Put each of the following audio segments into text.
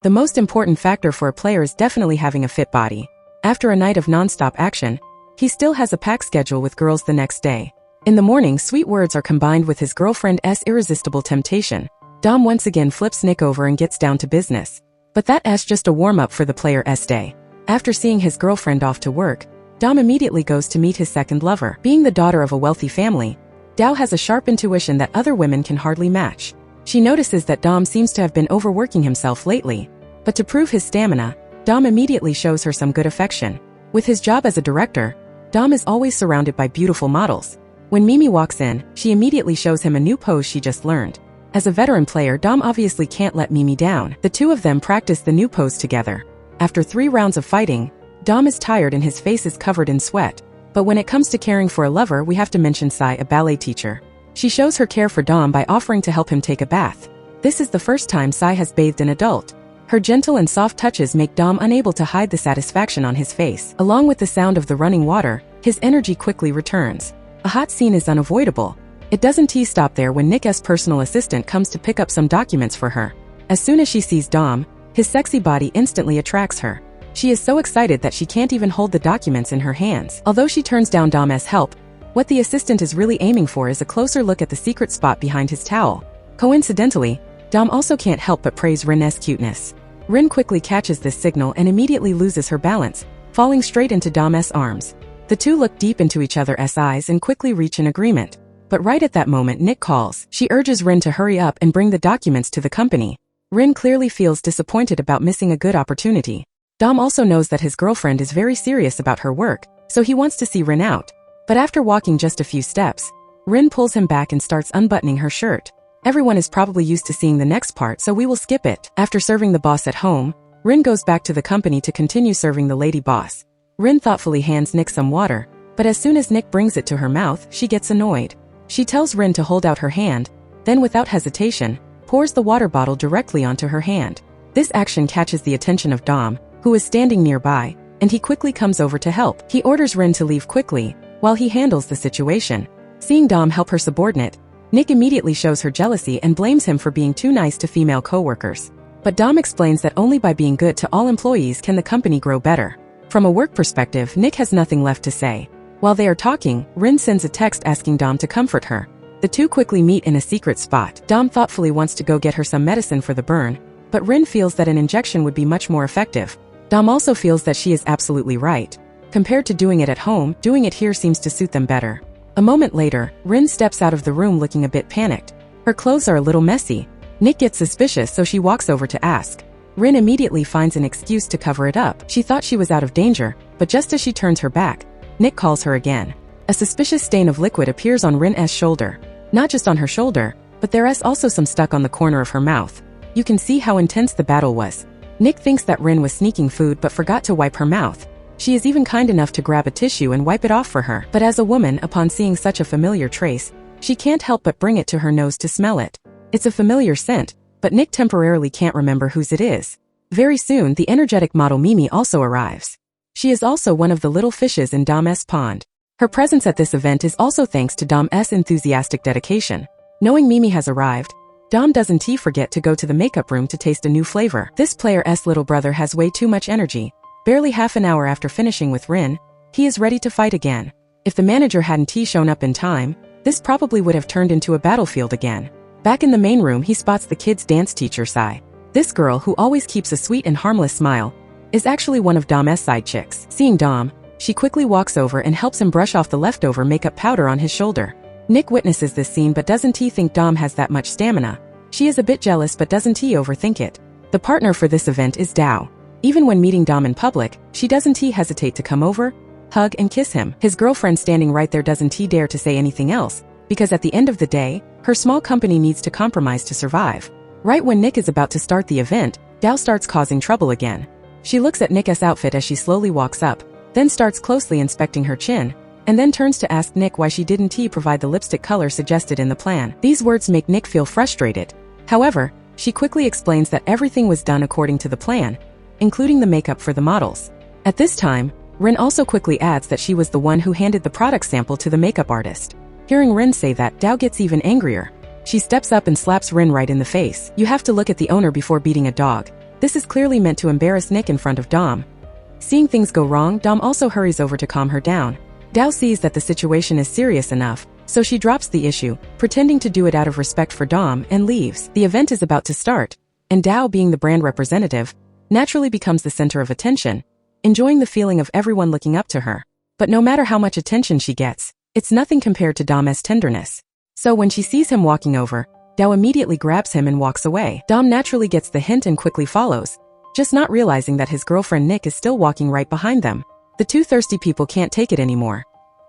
The most important factor for a player is definitely having a fit body. After a night of non-stop action, he still has a packed schedule with girls the next day. In the morning, sweet words are combined with his girlfriend's irresistible temptation. Dom once again flips Nick over and gets down to business. But that's just a warm-up for the player's day. After seeing his girlfriend off to work, Dom immediately goes to meet his second lover. Being the daughter of a wealthy family, Dao has a sharp intuition that other women can hardly match. She notices that Dom seems to have been overworking himself lately. But to prove his stamina, Dom immediately shows her some good affection. With his job as a director, Dom is always surrounded by beautiful models. When Mimi walks in, she immediately shows him a new pose she just learned. As a veteran player, Dom obviously can't let Mimi down. The two of them practice the new pose together. After 3 rounds of fighting, Dom is tired and his face is covered in sweat. But when it comes to caring for a lover, we have to mention Sai, a ballet teacher. She shows her care for Dom by offering to help him take a bath. This is the first time Sai has bathed an adult. Her gentle and soft touches make Dom unable to hide the satisfaction on his face. Along with the sound of the running water, his energy quickly returns. A hot scene is unavoidable. It doesn't stop there when Nick's personal assistant comes to pick up some documents for her. As soon as she sees Dom, his sexy body instantly attracts her. She is so excited that she can't even hold the documents in her hands. Although she turns down Dom's help, what the assistant is really aiming for is a closer look at the secret spot behind his towel. Coincidentally, Dom also can't help but praise Rin's cuteness. Rin quickly catches this signal and immediately loses her balance, falling straight into Dom's arms. The two look deep into each other's eyes and quickly reach an agreement. But right at that moment, Nick calls. She urges Rin to hurry up and bring the documents to the company. Rin clearly feels disappointed about missing a good opportunity. Dom also knows that his girlfriend is very serious about her work, so he wants to see Rin out. But after walking just a few steps, Rin pulls him back and starts unbuttoning her shirt. Everyone is probably used to seeing the next part, so we will skip it. After serving the boss at home, Rin goes back to the company to continue serving the lady boss. Rin thoughtfully hands Nick some water, but as soon as Nick brings it to her mouth, she gets annoyed. She tells Rin to hold out her hand, then without hesitation, pours the water bottle directly onto her hand. This action catches the attention of Dom, who is standing nearby, and he quickly comes over to help. He orders Rin to leave quickly, while he handles the situation. Seeing Dom help her subordinate, Nick immediately shows her jealousy and blames him for being too nice to female co-workers. But Dom explains that only by being good to all employees can the company grow better. From a work perspective, Nick has nothing left to say. While they are talking, Rin sends a text asking Dom to comfort her. The two quickly meet in a secret spot. Dom thoughtfully wants to go get her some medicine for the burn, but Rin feels that an injection would be much more effective. Dom also feels that she is absolutely right. Compared to doing it at home, doing it here seems to suit them better. A moment later, Rin steps out of the room looking a bit panicked. Her clothes are a little messy. Nick gets suspicious, so she walks over to ask. Rin immediately finds an excuse to cover it up. She thought she was out of danger, but just as she turns her back, Nick calls her again. A suspicious stain of liquid appears on Rin's shoulder. Not just on her shoulder, but there's also some stuck on the corner of her mouth. You can see how intense the battle was. Nick thinks that Rin was sneaking food but forgot to wipe her mouth. She is even kind enough to grab a tissue and wipe it off for her. But as a woman, upon seeing such a familiar trace, she can't help but bring it to her nose to smell it. It's a familiar scent, but Nick temporarily can't remember whose it is. Very soon, the energetic model Mimi also arrives. She is also one of the little fishes in Dom's pond. Her presence at this event is also thanks to Dom's enthusiastic dedication. Knowing Mimi has arrived, Dom doesn't forget to go to the makeup room to taste a new flavor. This player's little brother has way too much energy. Barely half an hour after finishing with Rin, he is ready to fight again. If the manager hadn't shown up in time, this probably would have turned into a battlefield again. Back in the main room, he spots the kid's dance teacher Sai. This girl, who always keeps a sweet and harmless smile, is actually one of Dom's side chicks. Seeing Dom, she quickly walks over and helps him brush off the leftover makeup powder on his shoulder. Nick witnesses this scene but doesn't think Dom has that much stamina. She is a bit jealous but doesn't overthink it. The partner for this event is Dao. Even when meeting Dom in public, she doesn't hesitate to come over, hug and kiss him. His girlfriend standing right there doesn't dare to say anything else, because at the end of the day, her small company needs to compromise to survive. Right when Nick is about to start the event, Dao starts causing trouble again. She looks at Nick's outfit as she slowly walks up, then starts closely inspecting her chin, and then turns to ask Nick why she didn't provide the lipstick color suggested in the plan. These words make Nick feel frustrated. However, she quickly explains that everything was done according to the plan, including the makeup for the models. At this time, Rin also quickly adds that she was the one who handed the product sample to the makeup artist. Hearing Rin say that, Dao gets even angrier. She steps up and slaps Rin right in the face. You have to look at the owner before beating a dog. This is clearly meant to embarrass Nick in front of Dom. Seeing things go wrong, Dom also hurries over to calm her down. Dao sees that the situation is serious enough, so she drops the issue, pretending to do it out of respect for Dom, and leaves. The event is about to start, and Dao, being the brand representative, naturally becomes the center of attention, enjoying the feeling of everyone looking up to her. But no matter how much attention she gets, it's nothing compared to Dom's tenderness. So when she sees him walking over, Dao immediately grabs him and walks away. Dom naturally gets the hint and quickly follows, just not realizing that his girlfriend Nick is still walking right behind them. The two thirsty people can't take it anymore.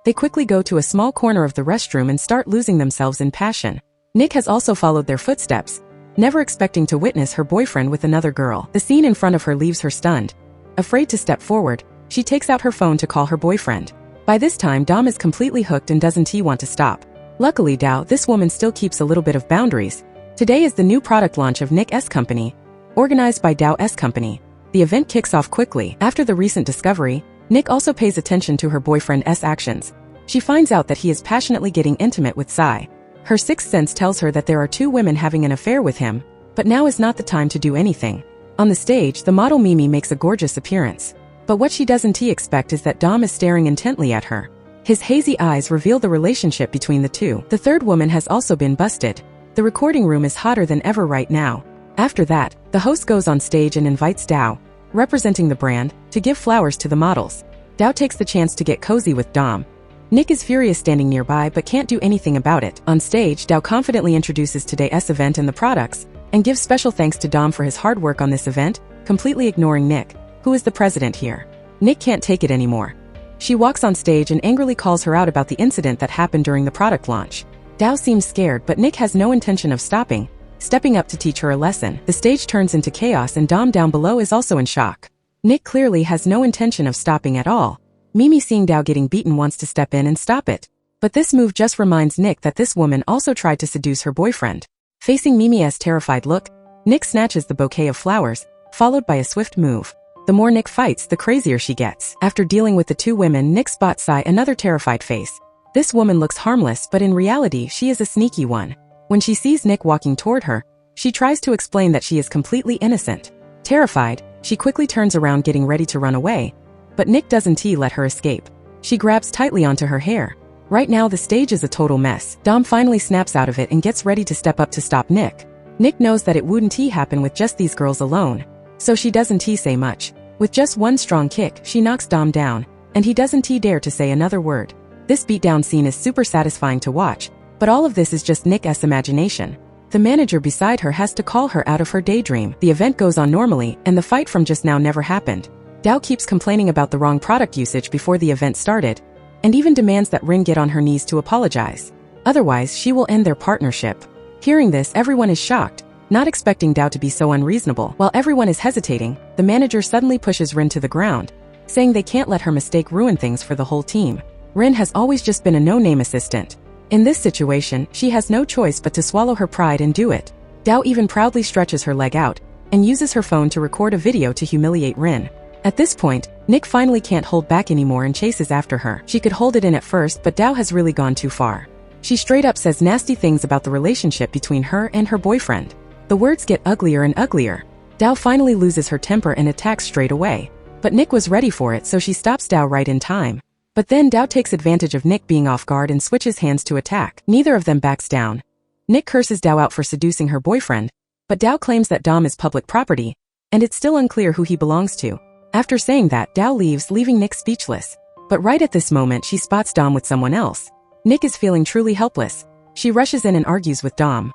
They quickly go to a small corner of the restroom and start losing themselves in passion. Nick has also followed their footsteps, never expecting to witness her boyfriend with another girl. The scene in front of her leaves her stunned. Afraid to step forward, she takes out her phone to call her boyfriend. By this time, Dom is completely hooked and doesn't want to stop. Luckily, Dao, this woman still keeps a little bit of boundaries. Today is the new product launch of Nick's company, organized by Dao's company. The event kicks off quickly. After the recent discovery, Nick also pays attention to her boyfriend's actions. She finds out that he is passionately getting intimate with Sai. Her sixth sense tells her that there are two women having an affair with him, but now is not the time to do anything. On the stage, the model Mimi makes a gorgeous appearance. But what she doesn't expect is that Dom is staring intently at her. His hazy eyes reveal the relationship between the two. The third woman has also been busted. The recording room is hotter than ever right now. After that, the host goes on stage and invites Dao, representing the brand, to give flowers to the models. Dao takes the chance to get cozy with Dom. Nick is furious standing nearby but can't do anything about it. On stage, Dao confidently introduces today's event and the products, and gives special thanks to Dom for his hard work on this event, completely ignoring Nick, who is the president here. Nick can't take it anymore. She walks on stage and angrily calls her out about the incident that happened during the product launch. Dao seems scared, but Nick has no intention of stopping, stepping up to teach her a lesson. The stage turns into chaos and Dom down below is also in shock. Nick clearly has no intention of stopping at all. Mimi, seeing Dao getting beaten, wants to step in and stop it. But this move just reminds Nick that this woman also tried to seduce her boyfriend. Facing Mimi's terrified look, Nick snatches the bouquet of flowers, followed by a swift move. The more Nick fights, the crazier she gets. After dealing with the two women, Nick spots Sai, another terrified face. This woman looks harmless, but in reality, she is a sneaky one. When she sees Nick walking toward her, she tries to explain that she is completely innocent. Terrified, she quickly turns around, getting ready to run away. But Nick doesn't let her escape. She grabs tightly onto her hair. Right now, the stage is a total mess. Dom finally snaps out of it and gets ready to step up to stop Nick. Nick knows that it wouldn't happen with just these girls alone, so she doesn't say much. With just one strong kick, she knocks Dom down, and he doesn't dare to say another word. This beatdown scene is super satisfying to watch, but all of this is just Nick's imagination. The manager beside her has to call her out of her daydream. The event goes on normally, and the fight from just now never happened. Dao keeps complaining about the wrong product usage before the event started, and even demands that Rin get on her knees to apologize. Otherwise, she will end their partnership. Hearing this, everyone is shocked, not expecting Dao to be so unreasonable. While everyone is hesitating, the manager suddenly pushes Rin to the ground, saying they can't let her mistake ruin things for the whole team. Rin has always just been a no-name assistant. In this situation, she has no choice but to swallow her pride and do it. Dao even proudly stretches her leg out, and uses her phone to record a video to humiliate Rin. At this point, Nick finally can't hold back anymore and chases after her. She could hold it in at first, but Dao has really gone too far. She straight up says nasty things about the relationship between her and her boyfriend. The words get uglier and uglier. Dao finally loses her temper and attacks straight away. But Nick was ready for it, so she stops Dao right in time. But then Dao takes advantage of Nick being off guard and switches hands to attack. Neither of them backs down. Nick curses Dao out for seducing her boyfriend, but Dao claims that Dom is public property, and it's still unclear who he belongs to. After saying that, Dao leaves, leaving Nick speechless. But right at this moment, she spots Dom with someone else. Nick is feeling truly helpless. She rushes in and argues with Dom.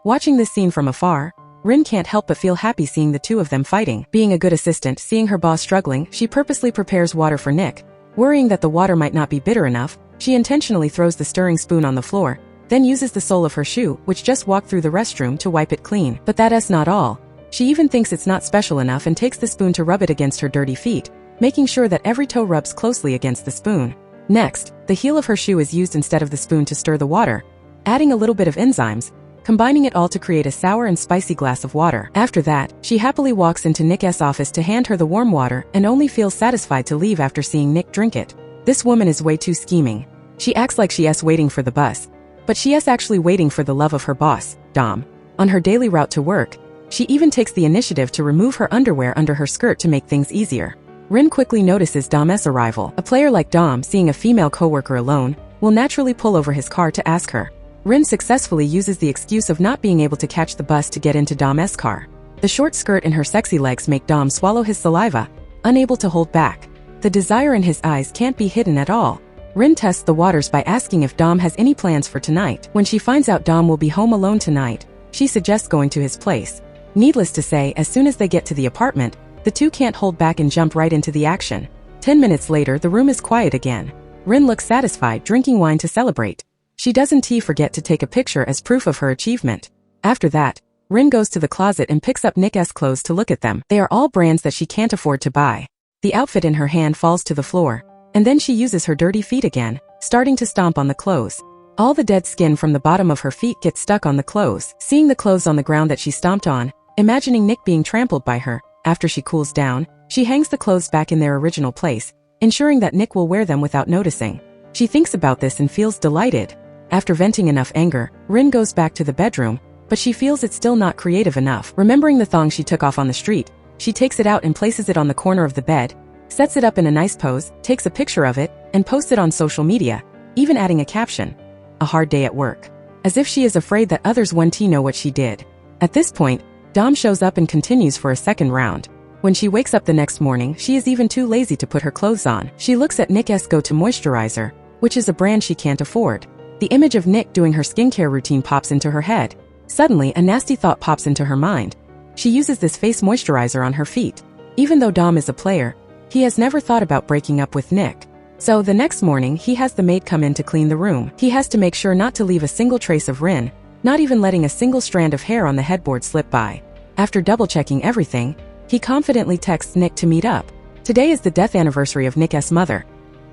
Watching this scene from afar, Rin can't help but feel happy seeing the two of them fighting. Being a good assistant, seeing her boss struggling, she purposely prepares water for Nick. Worrying that the water might not be bitter enough, she intentionally throws the stirring spoon on the floor, then uses the sole of her shoe, which just walked through the restroom, to wipe it clean. But that's not all. She even thinks it's not special enough and takes the spoon to rub it against her dirty feet, making sure that every toe rubs closely against the spoon. Next, the heel of her shoe is used instead of the spoon to stir the water, adding a little bit of enzymes, combining it all to create a sour and spicy glass of water. After that, she happily walks into Nick's office to hand her the warm water and only feels satisfied to leave after seeing Nick drink it. This woman is way too scheming. She acts like she's waiting for the bus, but she's actually waiting for the love of her boss, Dom. On her daily route to work, She even takes the initiative to remove her underwear under her skirt to make things easier. Rin quickly notices Dom's arrival. A player like Dom, seeing a female coworker alone, will naturally pull over his car to ask her. Rin successfully uses the excuse of not being able to catch the bus to get into Dom's car. The short skirt and her sexy legs make Dom swallow his saliva, unable to hold back. The desire in his eyes can't be hidden at all. Rin tests the waters by asking if Dom has any plans for tonight. When she finds out Dom will be home alone tonight, she suggests going to his place. Needless to say, as soon as they get to the apartment, the two can't hold back and jump right into the action. 10 minutes later, the room is quiet again. Rin looks satisfied, drinking wine to celebrate. She doesn't forget to take a picture as proof of her achievement. After that, Rin goes to the closet and picks up Nick's clothes to look at them. They are all brands that she can't afford to buy. The outfit in her hand falls to the floor, and then she uses her dirty feet again, starting to stomp on the clothes. All the dead skin from the bottom of her feet gets stuck on the clothes. Seeing the clothes on the ground that she stomped on, imagining Nick being trampled by her, after she cools down, she hangs the clothes back in their original place, ensuring that Nick will wear them without noticing. She thinks about this and feels delighted. After venting enough anger, Rin goes back to the bedroom, but she feels it's still not creative enough. Remembering the thong she took off on the street, she takes it out and places it on the corner of the bed, sets it up in a nice pose, takes a picture of it, and posts it on social media, even adding a caption, "A hard day at work," as if she is afraid that others won't know what she did. At this point, Dom shows up and continues for a second round. When she wakes up the next morning, she is even too lazy to put her clothes on. She looks at Nick's go-to moisturizer, which is a brand she can't afford. The image of Nick doing her skincare routine pops into her head. Suddenly, a nasty thought pops into her mind. She uses this face moisturizer on her feet. Even though Dom is a player, he has never thought about breaking up with Nick. So the next morning, he has the maid come in to clean the room. He has to make sure not to leave a single trace of Rin, not even letting a single strand of hair on the headboard slip by. After double-checking everything, he confidently texts Nick to meet up. Today is the death anniversary of Nick's mother.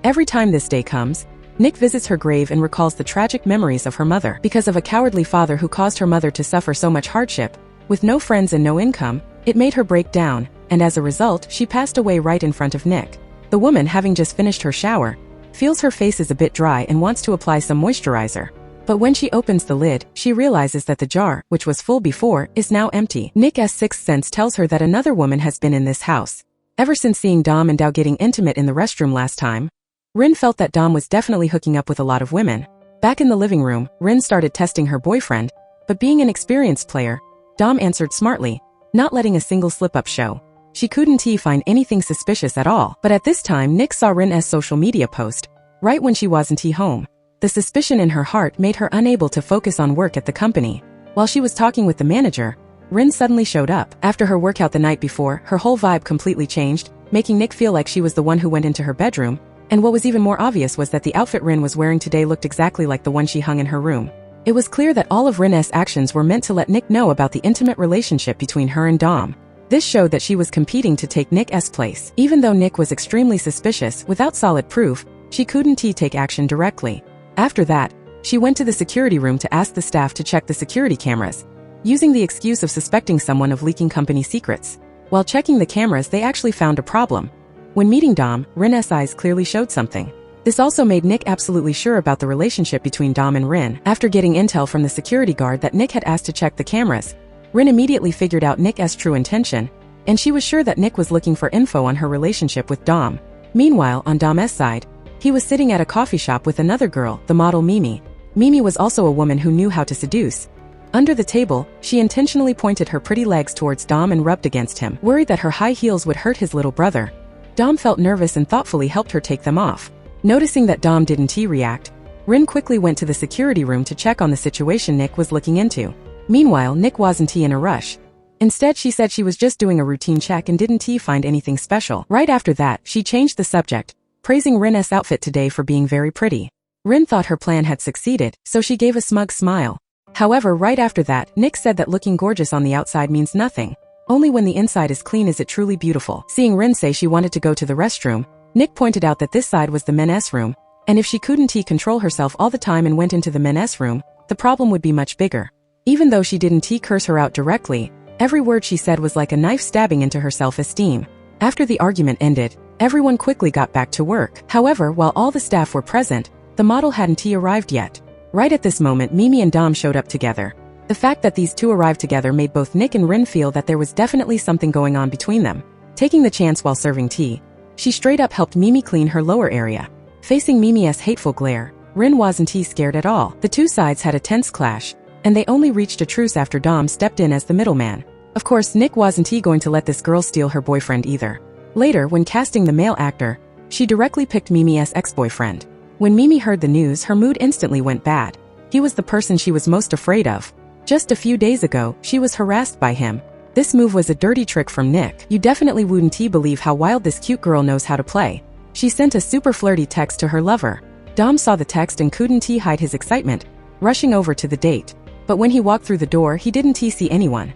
Every time this day comes, Nick visits her grave and recalls the tragic memories of her mother. Because of a cowardly father who caused her mother to suffer so much hardship, with no friends and no income, it made her break down, and as a result, she passed away right in front of Nick. The woman, having just finished her shower, feels her face is a bit dry and wants to apply some moisturizer. But when she opens the lid, she realizes that the jar, which was full before, is now empty. Nick's sixth sense tells her that another woman has been in this house. Ever since seeing Dom and Dao getting intimate in the restroom last time, Rin felt that Dom was definitely hooking up with a lot of women. Back in the living room, Rin started testing her boyfriend, but being an experienced player, Dom answered smartly, not letting a single slip-up show. She couldn't find anything suspicious at all. But at this time, Nick saw Rin's social media post, right when she wasn't home. The suspicion in her heart made her unable to focus on work at the company. While she was talking with the manager, Rin suddenly showed up. After her workout the night before, her whole vibe completely changed, making Nick feel like she was the one who went into her bedroom. And what was even more obvious was that the outfit Rin was wearing today looked exactly like the one she hung in her room. It was clear that all of Rin's actions were meant to let Nick know about the intimate relationship between her and Dom. This showed that she was competing to take Nick's place. Even though Nick was extremely suspicious, without solid proof, she couldn't take action directly. After that, she went to the security room to ask the staff to check the security cameras, using the excuse of suspecting someone of leaking company secrets. While checking the cameras, they actually found a problem. When meeting Dom, Rin's eyes clearly showed something. This also made Nick absolutely sure about the relationship between Dom and Rin. After getting intel from the security guard that Nick had asked to check the cameras, Rin immediately figured out Nick's true intention, and she was sure that Nick was looking for info on her relationship with Dom. Meanwhile, on Dom's side, he was sitting at a coffee shop with another girl, the model Mimi. Mimi was also a woman who knew how to seduce. Under the table, she intentionally pointed her pretty legs towards Dom and rubbed against him, worried that her high heels would hurt his little brother. Dom felt nervous and thoughtfully helped her take them off. Noticing that Dom didn't react, Rin quickly went to the security room to check on the situation Nick was looking into. Meanwhile, Nick wasn't in a rush. Instead, she said she was just doing a routine check and didn't find anything special. Right after that, she changed the subject, praising Rin's outfit today for being very pretty. Rin thought her plan had succeeded, so she gave a smug smile. However, right after that, Nick said that looking gorgeous on the outside means nothing. Only when the inside is clean is it truly beautiful. Seeing Rin say she wanted to go to the restroom, Nick pointed out that this side was the men's room, and if she couldn't control herself all the time and went into the men's room, the problem would be much bigger. Even though she didn't curse her out directly, every word she said was like a knife stabbing into her self-esteem. After the argument ended, everyone quickly got back to work. However, while all the staff were present, the model hadn't arrived yet. Right at this moment, Mimi and Dom showed up together. The fact that these two arrived together made both Nick and Rin feel that there was definitely something going on between them. Taking the chance while serving tea, she straight up helped Mimi clean her lower area. Facing Mimi's hateful glare, Rin wasn't scared at all. The two sides had a tense clash, and they only reached a truce after Dom stepped in as the middleman. Of course, Nick wasn't going to let this girl steal her boyfriend either. Later, when casting the male actor, she directly picked Mimi's ex-boyfriend. When Mimi heard the news, her mood instantly went bad. He was the person she was most afraid of. Just a few days ago, she was harassed by him. This move was a dirty trick from Nick. You definitely wouldn't believe how wild this cute girl knows how to play. She sent a super flirty text to her lover. Dom saw the text and couldn't hide his excitement, rushing over to the date. But when he walked through the door, he didn't see anyone.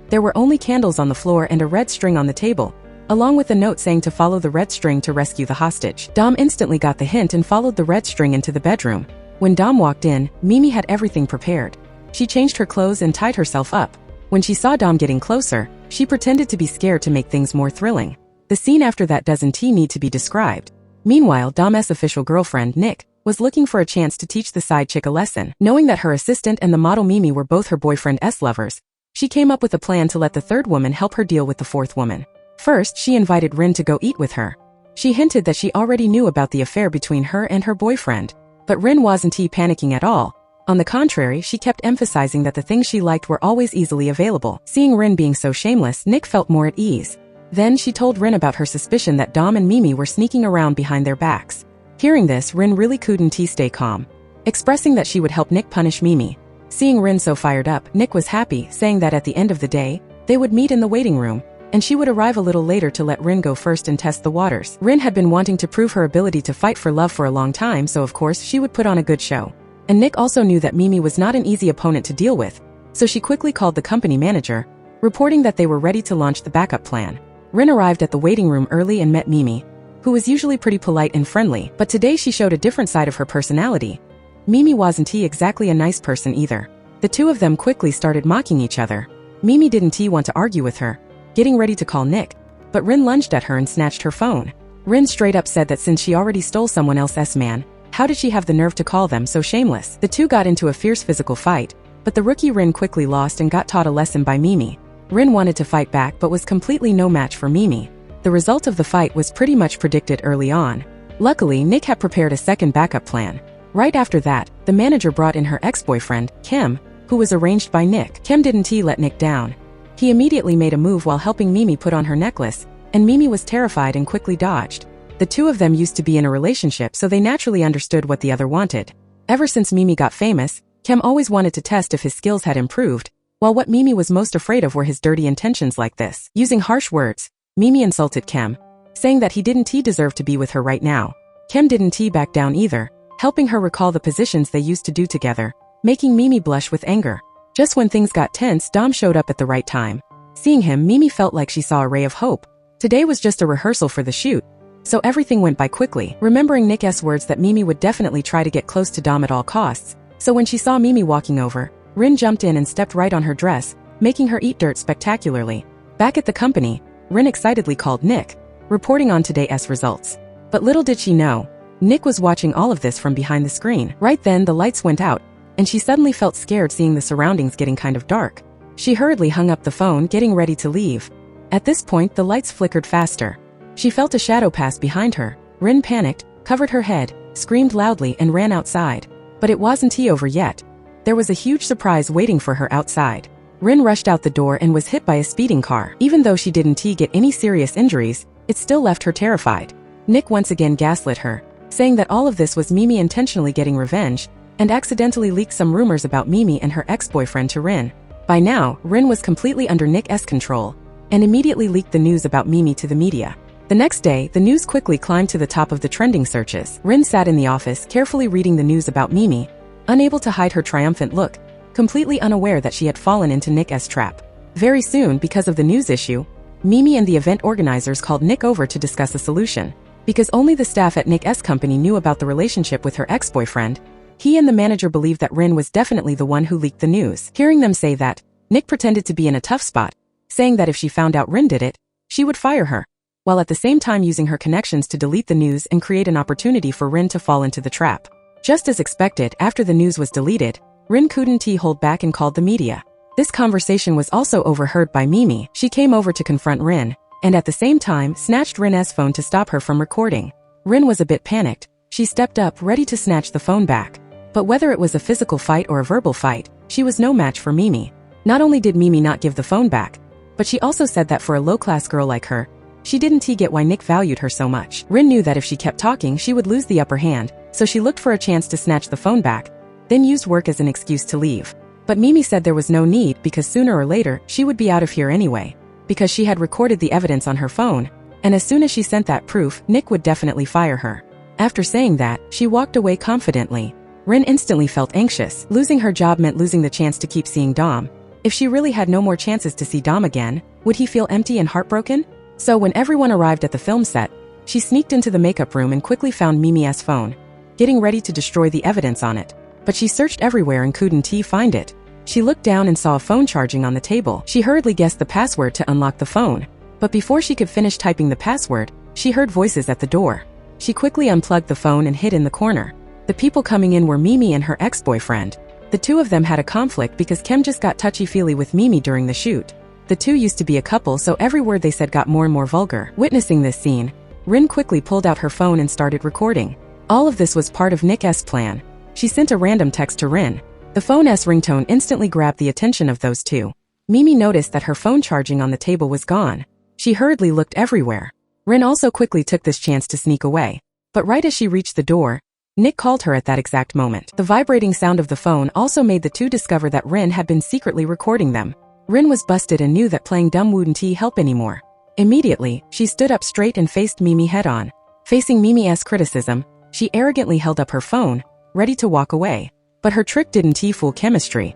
There were only candles on the floor and a red string on the table, along with a note saying to follow the red string to rescue the hostage. Dom instantly got the hint and followed the red string into the bedroom. When Dom walked in, Mimi had everything prepared. She changed her clothes and tied herself up. When she saw Dom getting closer, she pretended to be scared to make things more thrilling. The scene after that doesn't need to be described. Meanwhile, Dom's official girlfriend, Nick, was looking for a chance to teach the side chick a lesson. Knowing that her assistant and the model Mimi were both her boyfriend's lovers, she came up with a plan to let the third woman help her deal with the fourth woman. First, she invited Rin to go eat with her. She hinted that she already knew about the affair between her and her boyfriend. But Rin wasn't panicking at all. On the contrary, she kept emphasizing that the things she liked were always easily available. Seeing Rin being so shameless, Nick felt more at ease. Then she told Rin about her suspicion that Dom and Mimi were sneaking around behind their backs. Hearing this, Rin really couldn't stay calm, expressing that she would help Nick punish Mimi. Seeing Rin so fired up, Nick was happy, saying that at the end of the day, they would meet in the waiting room, and she would arrive a little later to let Rin go first and test the waters. Rin had been wanting to prove her ability to fight for love for a long time, so of course she would put on a good show. And Nick also knew that Mimi was not an easy opponent to deal with, so she quickly called the company manager, reporting that they were ready to launch the backup plan. Rin arrived at the waiting room early and met Mimi, who was usually pretty polite and friendly, but today she showed a different side of her personality. Mimi wasn't exactly a nice person either. The two of them quickly started mocking each other. Mimi didn't want to argue with her, getting ready to call Nick, but Rin lunged at her and snatched her phone. Rin straight up said that since she already stole someone else's man, how did she have the nerve to call them so shameless? The two got into a fierce physical fight, but the rookie Rin quickly lost and got taught a lesson by Mimi. Rin wanted to fight back but was completely no match for Mimi. The result of the fight was pretty much predicted early on. Luckily, Nick had prepared a second backup plan. Right after that, the manager brought in her ex-boyfriend, Kim, who was arranged by Nick. Kim didn't let Nick down. He immediately made a move while helping Mimi put on her necklace, and Mimi was terrified and quickly dodged. The two of them used to be in a relationship, so they naturally understood what the other wanted. Ever since Mimi got famous, Kim always wanted to test if his skills had improved, while what Mimi was most afraid of were his dirty intentions like this. Using harsh words, Mimi insulted Kim, saying that he didn't deserve to be with her right now. Kim didn't back down either, helping her recall the positions they used to do together, making Mimi blush with anger. Just when things got tense, Dom showed up at the right time. Seeing him, Mimi felt like she saw a ray of hope. Today was just a rehearsal for the shoot, so everything went by quickly. Remembering Nick's words that Mimi would definitely try to get close to Dom at all costs, so when she saw Mimi walking over, Rin jumped in and stepped right on her dress, making her eat dirt spectacularly. Back at the company, Rin excitedly called Nick, reporting on today's results. But little did she know, Nick was watching all of this from behind the screen. Right then, the lights went out, and she suddenly felt scared seeing the surroundings getting kind of dark. She hurriedly hung up the phone, getting ready to leave. At this point, the lights flickered faster. She felt a shadow pass behind her. Rin panicked, covered her head, screamed loudly, and ran outside. But it wasn't over yet. There was a huge surprise waiting for her outside. Rin rushed out the door and was hit by a speeding car. Even though she didn't get any serious injuries, it still left her terrified. Nick once again gaslit her, saying that all of this was Mimi intentionally getting revenge, and accidentally leaked some rumors about Mimi and her ex-boyfriend to Rin. By now, Rin was completely under Nick's control, and immediately leaked the news about Mimi to the media. The next day, the news quickly climbed to the top of the trending searches. Rin sat in the office, carefully reading the news about Mimi, unable to hide her triumphant look, completely unaware that she had fallen into Nick's trap. Very soon, because of the news issue, Mimi and the event organizers called Nick over to discuss a solution. Because only the staff at Nick's company knew about the relationship with her ex-boyfriend, he and the manager believed that Rin was definitely the one who leaked the news. Hearing them say that, Nick pretended to be in a tough spot, saying that if she found out Rin did it, she would fire her, while at the same time using her connections to delete the news and create an opportunity for Rin to fall into the trap. Just as expected, after the news was deleted, Rin couldn't hold back and called the media. This conversation was also overheard by Mimi. She came over to confront Rin, and at the same time snatched Rin's phone to stop her from recording. Rin was a bit panicked. She stepped up, ready to snatch the phone back. But whether it was a physical fight or a verbal fight, she was no match for Mimi. Not only did Mimi not give the phone back, but she also said that for a low-class girl like her, she didn't get why Nick valued her so much. Rin knew that if she kept talking she would lose the upper hand, so she looked for a chance to snatch the phone back, then used work as an excuse to leave. But Mimi said there was no need because sooner or later she would be out of here anyway, because she had recorded the evidence on her phone, and as soon as she sent that proof, Nick would definitely fire her. After saying that, she walked away confidently. Rin instantly felt anxious. Losing her job meant losing the chance to keep seeing Dom. If she really had no more chances to see Dom again, would he feel empty and heartbroken? So when everyone arrived at the film set, she sneaked into the makeup room and quickly found Mimi's phone, getting ready to destroy the evidence on it. But she searched everywhere and couldn't find it. She looked down and saw a phone charging on the table. She hurriedly guessed the password to unlock the phone. But before she could finish typing the password, she heard voices at the door. She quickly unplugged the phone and hid in the corner. The people coming in were Mimi and her ex-boyfriend. The two of them had a conflict because Kem just got touchy-feely with Mimi during the shoot. The two used to be a couple, so every word they said got more and more vulgar. Witnessing this scene, Rin quickly pulled out her phone and started recording. All of this was part of Nick's plan. She sent a random text to Rin. The phone's ringtone instantly grabbed the attention of those two. Mimi noticed that her phone charging on the table was gone. She hurriedly looked everywhere. Rin also quickly took this chance to sneak away. But right as she reached the door, Nick called her at that exact moment. The vibrating sound of the phone also made the two discover that Rin had been secretly recording them. Rin was busted and knew that playing dumb wouldn't help anymore. Immediately, she stood up straight and faced Mimi head-on. Facing Mimi's criticism, she arrogantly held up her phone, ready to walk away. But her trick didn't fool Chemistry.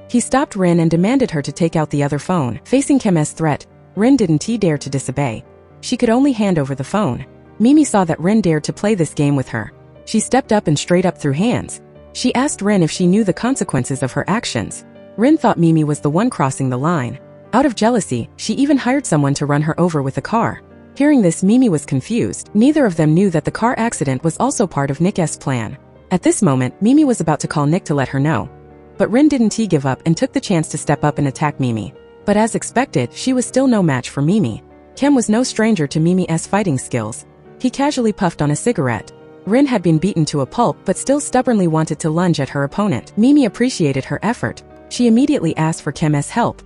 He stopped Rin and demanded her to take out the other phone. Facing Kem's threat, Rin didn't dare to disobey. She could only hand over the phone. Mimi saw that Rin dared to play this game with her. She stepped up and straight up threw hands. She asked Rin if she knew the consequences of her actions. Rin thought Mimi was the one crossing the line. Out of jealousy, she even hired someone to run her over with a car. Hearing this, Mimi was confused. Neither of them knew that the car accident was also part of Nick's plan. At this moment, Mimi was about to call Nick to let her know. But Rin didn't give up and took the chance to step up and attack Mimi. But as expected, she was still no match for Mimi. Kem was no stranger to Mimi's fighting skills. He casually puffed on a cigarette. Rin had been beaten to a pulp but still stubbornly wanted to lunge at her opponent. Mimi appreciated her effort. She immediately asked for Kem's help.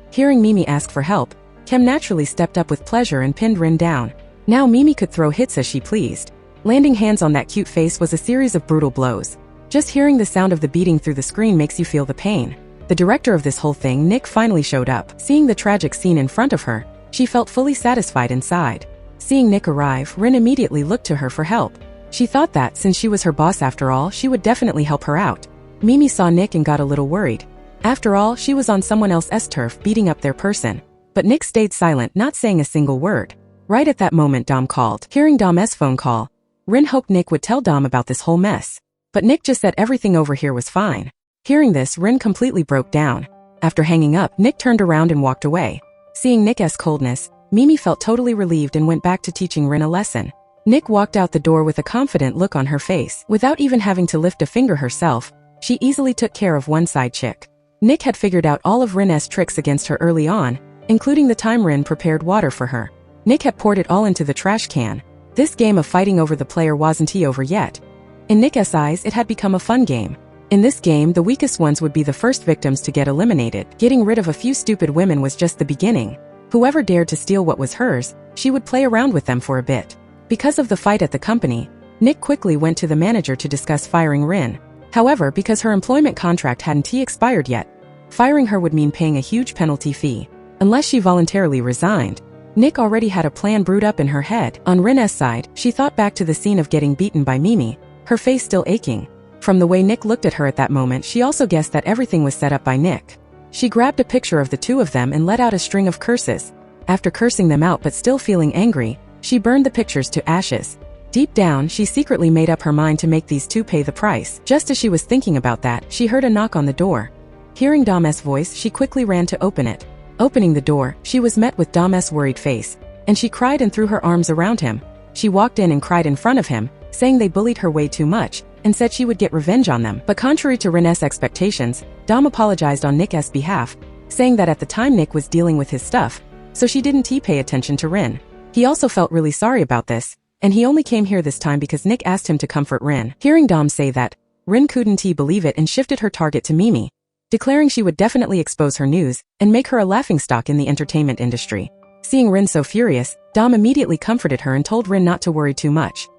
Hearing Mimi ask for help, Kem naturally stepped up with pleasure and pinned Rin down. Now Mimi could throw hits as she pleased. Landing hands on that cute face was a series of brutal blows. Just hearing the sound of the beating through the screen makes you feel the pain. The director of this whole thing, Nick, finally showed up. Seeing the tragic scene in front of her, she felt fully satisfied inside. Seeing Nick arrive, Rin immediately looked to her for help. She thought that, since she was her boss after all, she would definitely help her out. Mimi saw Nick and got a little worried. After all, she was on someone else's turf beating up their person. But Nick stayed silent, not saying a single word. Right at that moment, Dom called. Hearing Dom's phone call, Rin hoped Nick would tell Dom about this whole mess. But Nick just said everything over here was fine. Hearing this, Rin completely broke down. After hanging up, Nick turned around and walked away. Seeing Nick's coldness, Mimi felt totally relieved and went back to teaching Rin a lesson. Nick walked out the door with a confident look on her face. Without even having to lift a finger herself, she easily took care of one side chick. Nick had figured out all of Rin's tricks against her early on, including the time Rin prepared water for her. Nick had poured it all into the trash can. This game of fighting over the player wasn't over yet. In Nick's eyes, it had become a fun game. In this game, the weakest ones would be the first victims to get eliminated. Getting rid of a few stupid women was just the beginning. Whoever dared to steal what was hers, she would play around with them for a bit. Because of the fight at the company, Nick quickly went to the manager to discuss firing Rin. However, because her employment contract hadn't expired yet, firing her would mean paying a huge penalty fee, unless she voluntarily resigned. Nick already had a plan brewed up in her head. On Rin's side, she thought back to the scene of getting beaten by Mimi, her face still aching. From the way Nick looked at her at that moment, she also guessed that everything was set up by Nick. She grabbed a picture of the two of them and let out a string of curses. After cursing them out but still feeling angry, she burned the pictures to ashes. Deep down, she secretly made up her mind to make these two pay the price. Just as she was thinking about that, she heard a knock on the door. Hearing Dom's voice, she quickly ran to open it. Opening the door, she was met with Dom's worried face, and she cried and threw her arms around him. She walked in and cried in front of him, saying they bullied her way too much, and said she would get revenge on them. But contrary to Rin's expectations, Dom apologized on Nick's behalf, saying that at the time Nick was dealing with his stuff, so she didn't pay attention to Rin. He also felt really sorry about this, and he only came here this time because Nick asked him to comfort Rin. Hearing Dom say that, Rin couldn't believe it and shifted her target to Mimi, declaring she would definitely expose her news and make her a laughingstock in the entertainment industry. Seeing Rin so furious, Dom immediately comforted her and told Rin not to worry too much.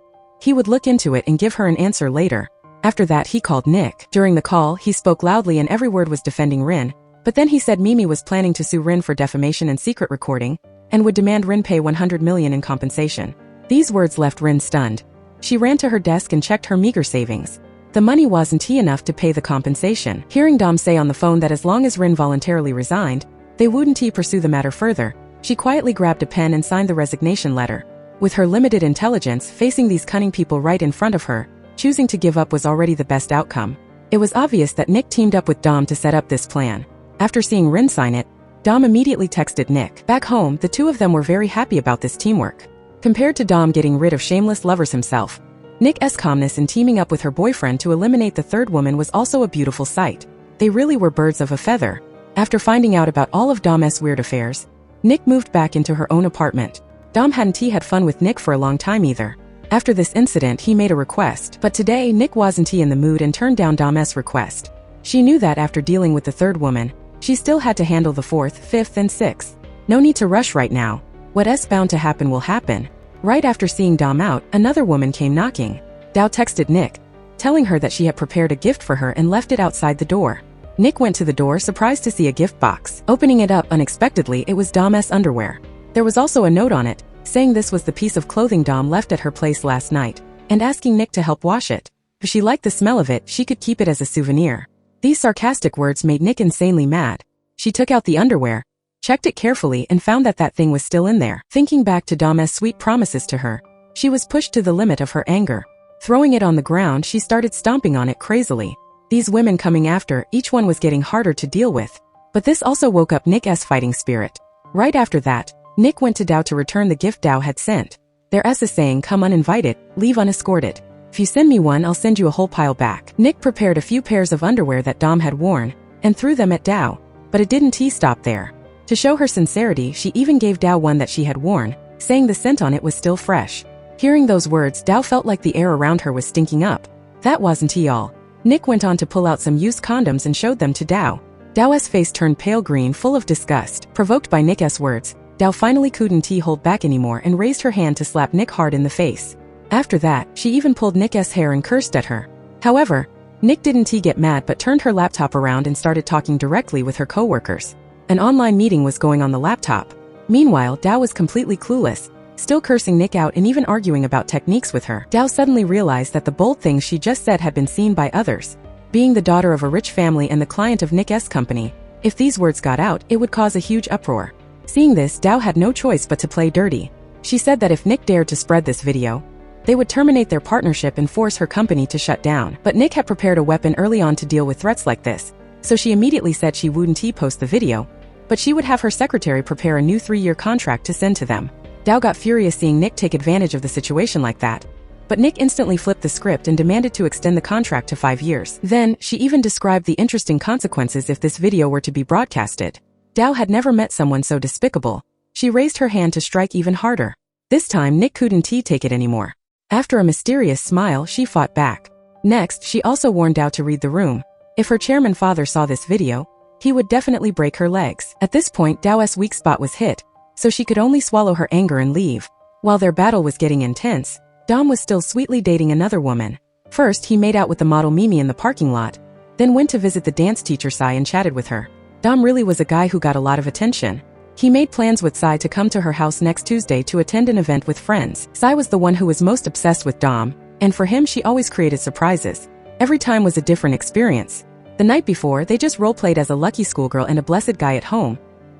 He would look into it and give her an answer later. After that, he called Nick. During the call, he spoke loudly and every word was defending Rin, but then he said Mimi was planning to sue Rin for defamation and secret recording, and would demand Rin pay 100 million in compensation. These words left Rin stunned. She ran to her desk and checked her meager savings. The money wasn't enough to pay the compensation. Hearing Dom say on the phone that as long as Rin voluntarily resigned, they wouldn't pursue the matter further, she quietly grabbed a pen and signed the resignation letter. With her limited intelligence facing these cunning people right in front of her, choosing to give up was already the best outcome. It was obvious that Nick teamed up with Dom to set up this plan. After seeing Rin sign it, Dom immediately texted Nick. Back home, the two of them were very happy about this teamwork. Compared to Dom getting rid of shameless lovers himself, Nick's calmness in teaming up with her boyfriend to eliminate the third woman was also a beautiful sight. They really were birds of a feather. After finding out about all of Dom's weird affairs, Nick moved back into her own apartment. Dom hadn't had fun with Nick for a long time either. After this incident, he made a request, but today Nick wasn't in the mood and turned down Dom's request. She knew that after dealing with the third woman, she still had to handle the fourth, fifth, and sixth. No need to rush right now. What's bound to happen will happen. Right after seeing Dom out, another woman came knocking. Dao texted Nick, telling her that she had prepared a gift for her and left it outside the door. Nick went to the door surprised to see a gift box. Opening it up unexpectedly, it was Dom's underwear. There was also a note on it, saying this was the piece of clothing Dom left at her place last night, and asking Nick to help wash it. If she liked the smell of it, she could keep it as a souvenir. These sarcastic words made Nick insanely mad. She took out the underwear, checked it carefully and found that that thing was still in there. Thinking back to Dom's sweet promises to her, she was pushed to the limit of her anger. Throwing it on the ground, she started stomping on it crazily. These women coming after, each one was getting harder to deal with. But this also woke up Nick's fighting spirit. Right after that, Nick went to Dao to return the gift Dao had sent. There's a saying, come uninvited, leave unescorted. If you send me one, I'll send you a whole pile back. Nick prepared a few pairs of underwear that Dom had worn, and threw them at Dao. But it didn't stop there. To show her sincerity, she even gave Dao one that she had worn, saying the scent on it was still fresh. Hearing those words, Dao felt like the air around her was stinking up. That wasn't all. Nick went on to pull out some used condoms and showed them to Dao. Dao's face turned pale green, full of disgust. Provoked by Nick's words, Dao finally couldn't hold back anymore and raised her hand to slap Nick hard in the face. After that, she even pulled Nick's hair and cursed at her. However, Nick didn't get mad but turned her laptop around and started talking directly with her coworkers. An online meeting was going on the laptop. Meanwhile, Dao was completely clueless, still cursing Nick out and even arguing about techniques with her. Dao suddenly realized that the bold things she just said had been seen by others. Being the daughter of a rich family and the client of Nick's company, if these words got out, it would cause a huge uproar. Seeing this, Dao had no choice but to play dirty. She said that if Nick dared to spread this video, they would terminate their partnership and force her company to shut down. But Nick had prepared a weapon early on to deal with threats like this, so she immediately said she wouldn't post the video, but she would have her secretary prepare a new 3-year contract to send to them. Dao got furious seeing Nick take advantage of the situation like that, but Nick instantly flipped the script and demanded to extend the contract to 5 years. Then, she even described the interesting consequences if this video were to be broadcasted. Dao had never met someone so despicable. She raised her hand to strike even harder. This time, Nick couldn't take it anymore. After a mysterious smile, she fought back. Next, she also warned Dao to read the room. If her chairman father saw this video, he would definitely break her legs. At this point, Dao's weak spot was hit, so she could only swallow her anger and leave. While their battle was getting intense, Dom was still sweetly dating another woman. First, he made out with the model Mimi in the parking lot, then went to visit the dance teacher Sai and chatted with her. Dom really was a guy who got a lot of attention. He made plans with Sai to come to her house next Tuesday to attend an event with friends. Sai was the one who was most obsessed with Dom, and for him she always created surprises. Every time was a different experience. The night before, they just role-played as a lucky schoolgirl and a blessed guy at home.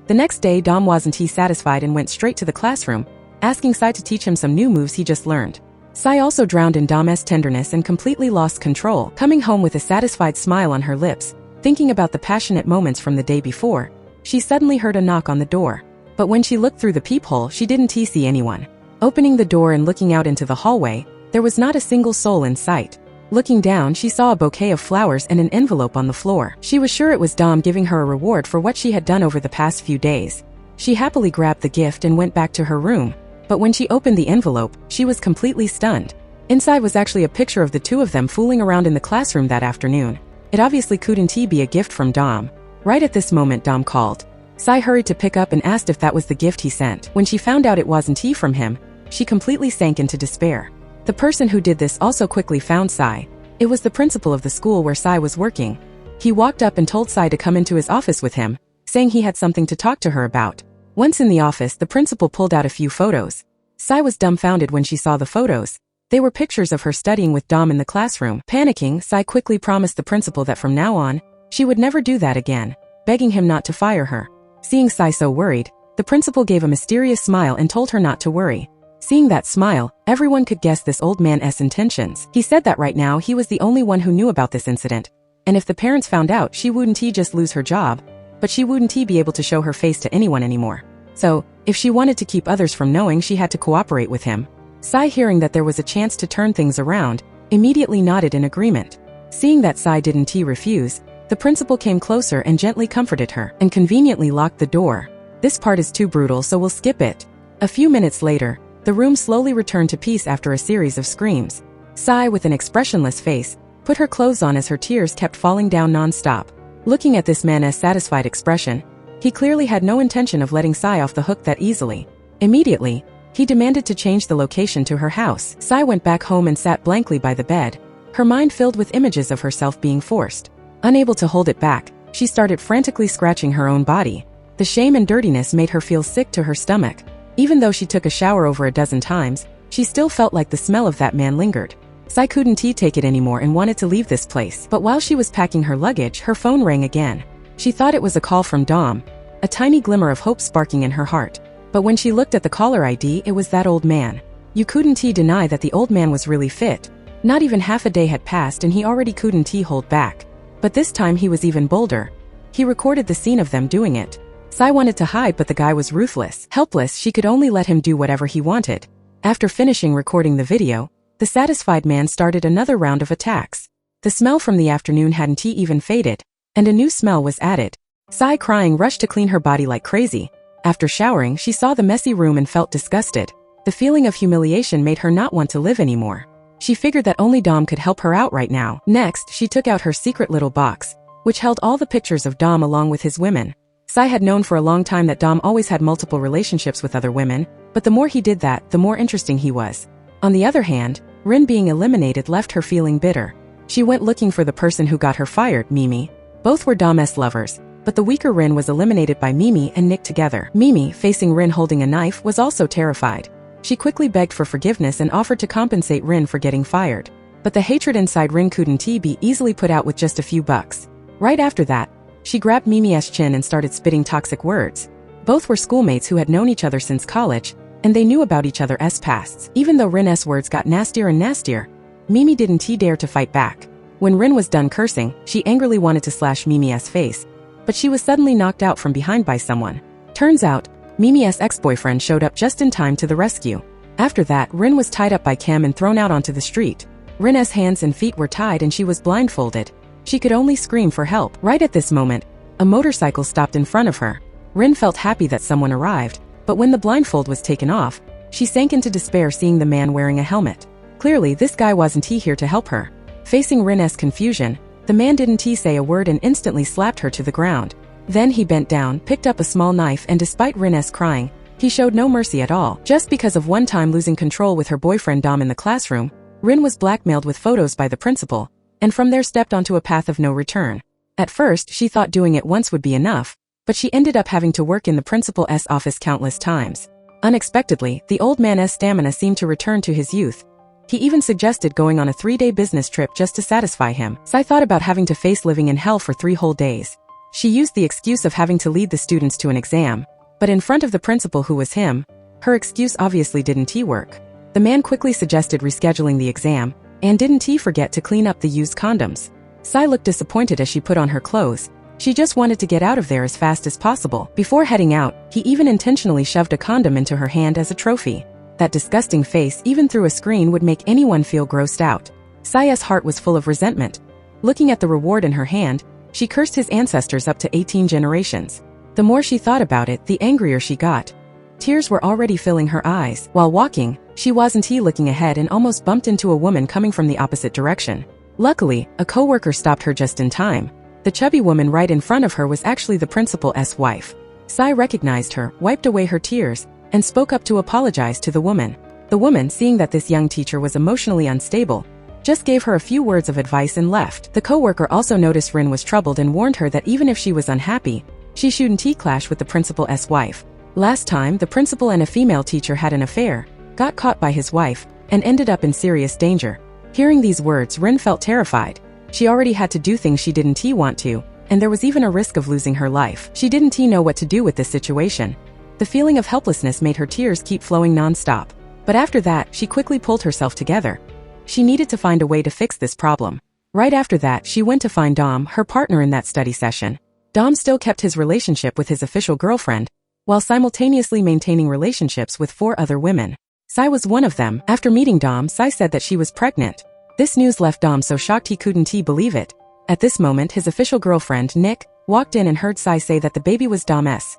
The next day, Dom wasn't satisfied and went straight to the classroom, asking Sai to teach him some new moves he just learned. Sai also drowned in Dom's tenderness and completely lost control, coming home with a satisfied smile on her lips. Thinking about the passionate moments from the day before, she suddenly heard a knock on the door. But when she looked through the peephole, she didn't see anyone. Opening the door and looking out into the hallway, there was not a single soul in sight. Looking down, she saw a bouquet of flowers and an envelope on the floor. She was sure it was Dom giving her a reward for what she had done over the past few days. She happily grabbed the gift and went back to her room. But when she opened the envelope, she was completely stunned. Inside was actually a picture of the two of them fooling around in the classroom that afternoon. It obviously couldn't be a gift from Dom. Right at this moment, Dom called. Sai hurried to pick up and asked if that was the gift he sent. When she found out it wasn't from him, she completely sank into despair. The person who did this also quickly found Sai. It was the principal of the school where Sai was working. He walked up and told Sai to come into his office with him, saying he had something to talk to her about. Once in the office, the principal pulled out a few photos. Sai was dumbfounded when she saw the photos. They were pictures of her studying with Dom in the classroom. Panicking, Sai quickly promised the principal that from now on, she would never do that again, begging him not to fire her. Seeing Sai so worried, the principal gave a mysterious smile and told her not to worry. Seeing that smile, everyone could guess this old man's intentions. He said that right now he was the only one who knew about this incident, and if the parents found out, she wouldn't just lose her job, but she wouldn't be able to show her face to anyone anymore. So, if she wanted to keep others from knowing, she had to cooperate with him. Sai, hearing that there was a chance to turn things around, immediately nodded in agreement. Seeing that Sai didn't refuse, the principal came closer and gently comforted her, and conveniently locked the door. This part is too brutal, so we'll skip it. A few minutes later, the room slowly returned to peace after a series of screams. Sai, with an expressionless face, put her clothes on as her tears kept falling down non-stop. Looking at this man's satisfied expression, he clearly had no intention of letting Sai off the hook that easily. Immediately, he demanded to change the location to her house. Sai went back home and sat blankly by the bed, her mind filled with images of herself being forced. Unable to hold it back, she started frantically scratching her own body. The shame and dirtiness made her feel sick to her stomach. Even though she took a shower over a dozen times, she still felt like the smell of that man lingered. Sai couldn't take it anymore and wanted to leave this place. But while she was packing her luggage, her phone rang again. She thought it was a call from Dom, a tiny glimmer of hope sparking in her heart. But when she looked at the caller ID, it was that old man. You couldn't deny that the old man was really fit. Not even half a day had passed and he already couldn't hold back. But this time he was even bolder. He recorded the scene of them doing it. Sai wanted to hide, but the guy was ruthless. Helpless, she could only let him do whatever he wanted. After finishing recording the video, the satisfied man started another round of attacks. The smell from the afternoon hadn't even faded, and a new smell was added. Sai, crying, rushed to clean her body like crazy. After showering, she saw the messy room and felt disgusted. The feeling of humiliation made her not want to live anymore. She figured that only Dom could help her out right now. Next, she took out her secret little box, which held all the pictures of Dom along with his women. Sai had known for a long time that Dom always had multiple relationships with other women, but the more he did that, the more interesting he was. On the other hand, Rin being eliminated left her feeling bitter. She went looking for the person who got her fired, Mimi. Both were Dom's lovers, but the weaker Rin was eliminated by Mimi and Nick together. Mimi, facing Rin holding a knife, was also terrified. She quickly begged for forgiveness and offered to compensate Rin for getting fired. But the hatred inside Rin couldn't be easily put out with just a few bucks. Right after that, she grabbed Mimi's chin and started spitting toxic words. Both were schoolmates who had known each other since college, and they knew about each other's pasts. Even though Rin's words got nastier and nastier, Mimi didn't dare to fight back. When Rin was done cursing, she angrily wanted to slash Mimi's face, but she was suddenly knocked out from behind by someone. Turns out, Mimi's ex-boyfriend showed up just in time to the rescue. After that, Rin was tied up by Cam and thrown out onto the street. Rin's hands and feet were tied and she was blindfolded. She could only scream for help. Right at this moment, a motorcycle stopped in front of her. Rin felt happy that someone arrived, but when the blindfold was taken off, she sank into despair seeing the man wearing a helmet. Clearly, this guy wasn't here to help her. Facing Rin's confusion, the man didn't say a word and instantly slapped her to the ground. Then he bent down, picked up a small knife, and despite Rin's crying, he showed no mercy at all. Just because of one time losing control with her boyfriend Dom in the classroom, Rin was blackmailed with photos by the principal, and from there stepped onto a path of no return. At first, she thought doing it once would be enough, but she ended up having to work in the principal's office countless times. Unexpectedly, the old man's stamina seemed to return to his youth. He even suggested going on a 3-day business trip just to satisfy him. Sai thought about having to face living in hell for 3 whole days. She used the excuse of having to lead the students to an exam, but in front of the principal who was him, her excuse obviously didn't work. The man quickly suggested rescheduling the exam, and didn't forget to clean up the used condoms. Sai looked disappointed as she put on her clothes. She just wanted to get out of there as fast as possible. Before heading out, he even intentionally shoved a condom into her hand as a trophy. That disgusting face, even through a screen, would make anyone feel grossed out. Sai's heart was full of resentment. Looking at the reward in her hand, she cursed his ancestors up to 18 generations. The more she thought about it, the angrier she got. Tears were already filling her eyes. While walking, she wasn't looking ahead and almost bumped into a woman coming from the opposite direction. Luckily, a coworker stopped her just in time. The chubby woman right in front of her was actually the principal's wife. Sai recognized her, wiped away her tears, and spoke up to apologize to the woman. The woman, seeing that this young teacher was emotionally unstable, just gave her a few words of advice and left. The coworker also noticed Rin was troubled and warned her that even if she was unhappy, she shouldn't clash with the principal's wife. Last time, the principal and a female teacher had an affair, got caught by his wife, and ended up in serious danger. Hearing these words, Rin felt terrified. She already had to do things she didn't want to, and there was even a risk of losing her life. She didn't know what to do with this situation. The feeling of helplessness made her tears keep flowing non-stop. But after that, she quickly pulled herself together. She needed to find a way to fix this problem. Right after that, she went to find Dom, her partner in that study session. Dom still kept his relationship with his official girlfriend, while simultaneously maintaining relationships with 4 other women. Sai was one of them. After meeting Dom, Sai said that she was pregnant. This news left Dom so shocked he couldn't believe it. At this moment, his official girlfriend, Nick, walked in and heard Sai say that the baby was Dom's.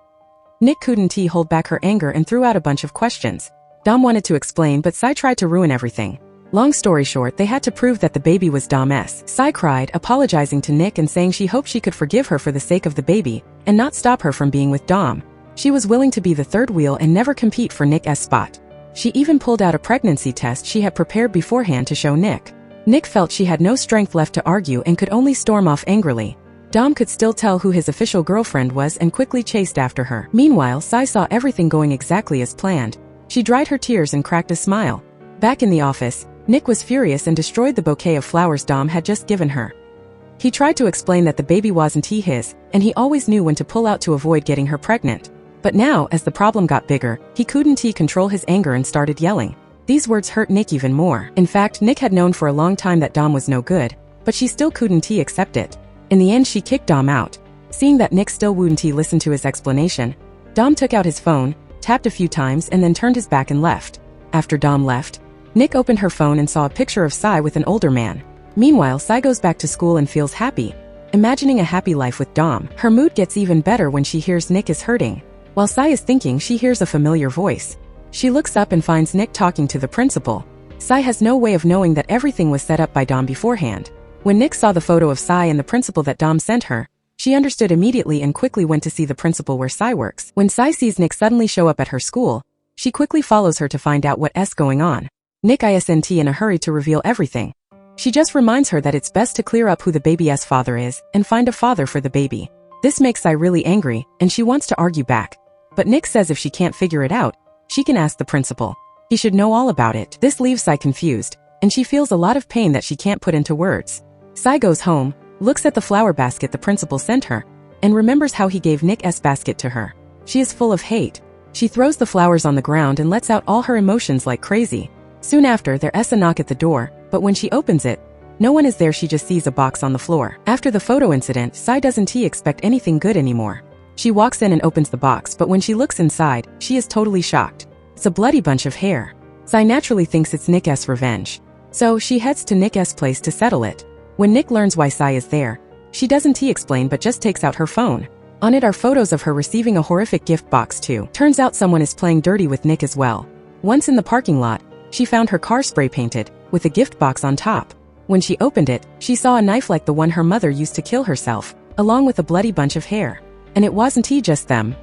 Nick couldn't hold back her anger and threw out a bunch of questions. Dom wanted to explain, but Sai tried to ruin everything. Long story short, they had to prove that the baby was Dom's. Sai cried, apologizing to Nick and saying she hoped she could forgive her for the sake of the baby, and not stop her from being with Dom. She was willing to be the third wheel and never compete for Nick's spot. She even pulled out a pregnancy test she had prepared beforehand to show Nick. Nick felt she had no strength left to argue and could only storm off angrily. Dom could still tell who his official girlfriend was and quickly chased after her. Meanwhile, Sai saw everything going exactly as planned. She dried her tears and cracked a smile. Back in the office, Nick was furious and destroyed the bouquet of flowers Dom had just given her. He tried to explain that the baby wasn't his, and he always knew when to pull out to avoid getting her pregnant. But now, as the problem got bigger, he couldn't control his anger and started yelling. These words hurt Nick even more. In fact, Nick had known for a long time that Dom was no good, but she still couldn't accept it. In the end, she kicked Dom out. Seeing that Nick still wouldn't listen to his explanation, Dom took out his phone, tapped a few times and then turned his back and left. After Dom left, Nick opened her phone and saw a picture of Sai with an older man. Meanwhile, Sai goes back to school and feels happy, imagining a happy life with Dom. Her mood gets even better when she hears Nick is hurting. While Sai is thinking, she hears a familiar voice. She looks up and finds Nick talking to the principal. Sai has no way of knowing that everything was set up by Dom beforehand. When Nick saw the photo of Sai and the principal that Dom sent her, she understood immediately and quickly went to see the principal where Sai works. When Sai sees Nick suddenly show up at her school, she quickly follows her to find out what's going on. Nick isn't in a hurry to reveal everything. She just reminds her that it's best to clear up who the baby's father is and find a father for the baby. This makes Sai really angry, and she wants to argue back. But Nick says if she can't figure it out, she can ask the principal. He should know all about it. This leaves Sai confused, and she feels a lot of pain that she can't put into words. Sai goes home, looks at the flower basket the principal sent her, and remembers how he gave Nick's basket to her. She is full of hate. She throws the flowers on the ground and lets out all her emotions like crazy. Soon after, there's a knock at the door, but when she opens it, no one is there. She just sees a box on the floor. After the photo incident, Sai doesn't expect anything good anymore. She walks in and opens the box, but when she looks inside, she is totally shocked. It's a bloody bunch of hair. Sai naturally thinks it's Nick's revenge. So she heads to Nick's place to settle it. When Nick learns why Sai is there, she doesn't explain but just takes out her phone. On it are photos of her receiving a horrific gift box too. Turns out someone is playing dirty with Nick as well. Once in the parking lot, she found her car spray painted, with a gift box on top. When she opened it, she saw a knife like the one her mother used to kill herself, along with a bloody bunch of hair. And it wasn't just them.